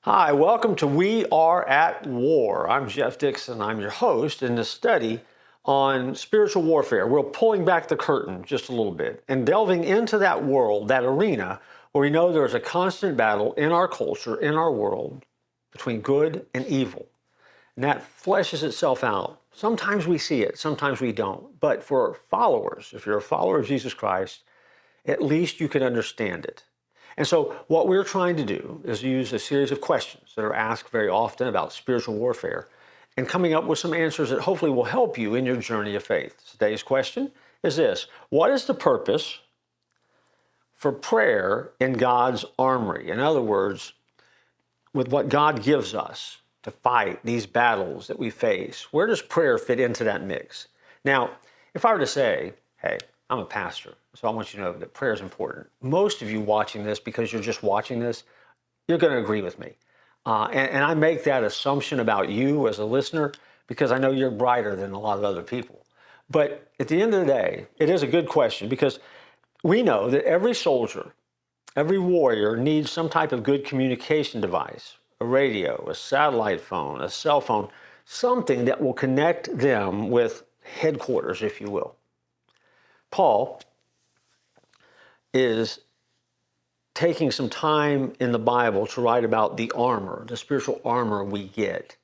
Hi, welcome to We Are at War. I'm Jeff Dixon. I'm your host in this study on spiritual warfare. We're pulling back the curtain just a little bit and delving into that world, that arena where we know there's a constant battle in our culture, in our world, between good and evil. And that fleshes itself out. Sometimes we see it, sometimes we don't. But for followers, if you're a follower of Jesus Christ, at least you can understand it. And so what we're trying to do is use a series of questions that are asked very often about spiritual warfare and coming up with some answers that hopefully will help you in your journey of faith. Today's question is this: what is the purpose for prayer in God's armory? In other words, with what God gives us to fight these battles that we face, where does prayer fit into that mix? Now, if I were to say, hey, I'm a pastor, so I want you to know that prayer is important. Most of you watching this, because you're just watching this, you're going to agree with me. And I make that assumption about you as a listener because I know you're brighter than a lot of other people. But at the end of the day, it is a good question because we know that every soldier, every warrior needs some type of good communication device, a radio, a satellite phone, a cell phone, something that will connect them with headquarters, if you will. Paul is taking some time in the Bible to write about the armor, the spiritual armor we get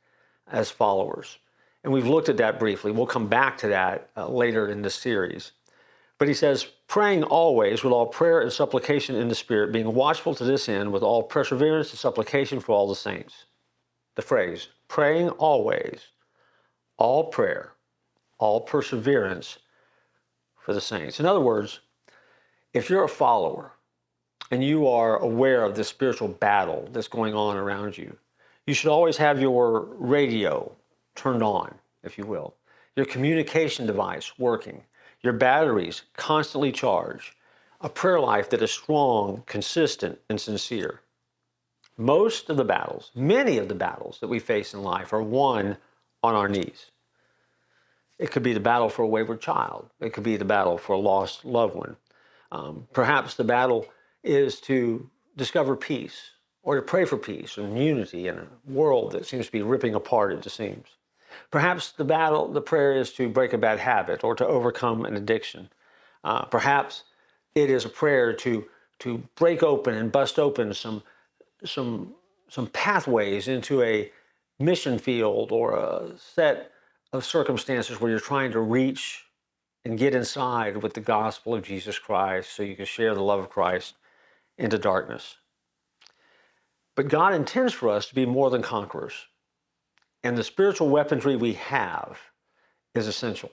as followers. And we've looked at that briefly. We'll come back to that later in this series. But he says, praying always with all prayer and supplication in the Spirit, being watchful to this end with all perseverance and supplication for all the saints. The phrase, praying always, all prayer, all perseverance for the saints. In other words, if you're a follower and you are aware of the spiritual battle that's going on around you, you should always have your radio turned on, if you will, your communication device working, your batteries constantly charged, a prayer life that is strong, consistent, and sincere. Most of the battles, many of the battles that we face in life are won on our knees. It could be the battle for a wayward child. It could be the battle for a lost loved one. Perhaps the battle is to discover peace or to pray for peace and unity in a world that seems to be ripping apart at the seams. Perhaps the prayer is to break a bad habit or to overcome an addiction. Perhaps it is a prayer to break open and bust open some pathways into a mission field or a set of circumstances where you're trying to reach and get inside with the gospel of Jesus Christ so you can share the love of Christ into darkness. But God intends for us to be more than conquerors. And the spiritual weaponry we have is essential.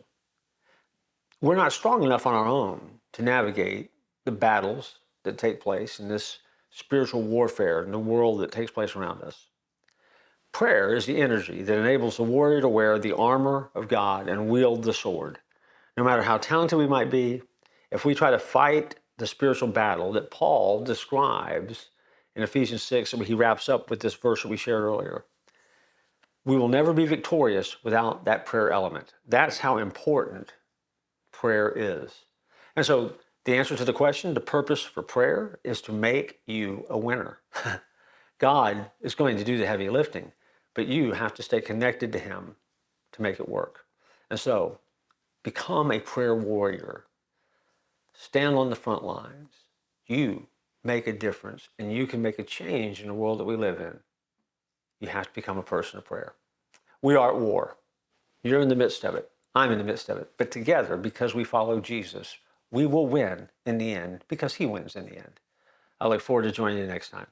We're not strong enough on our own to navigate the battles that take place in this spiritual warfare in the world that takes place around us. Prayer is the energy that enables the warrior to wear the armor of God and wield the sword. No matter how talented we might be, if we try to fight the spiritual battle that Paul describes in Ephesians 6, and he wraps up with this verse that we shared earlier, we will never be victorious without that prayer element. That's how important prayer is. And so the answer to the question, the purpose for prayer, is to make you a winner. God is going to do the heavy lifting, but you have to stay connected to him to make it work. And so become a prayer warrior. Stand on the front lines. You make a difference, and you can make a change in the world that we live in. You have to become a person of prayer. We are at war. You're in the midst of it. I'm in the midst of it. But together, because we follow Jesus, we will win in the end because he wins in the end. I look forward to joining you next time.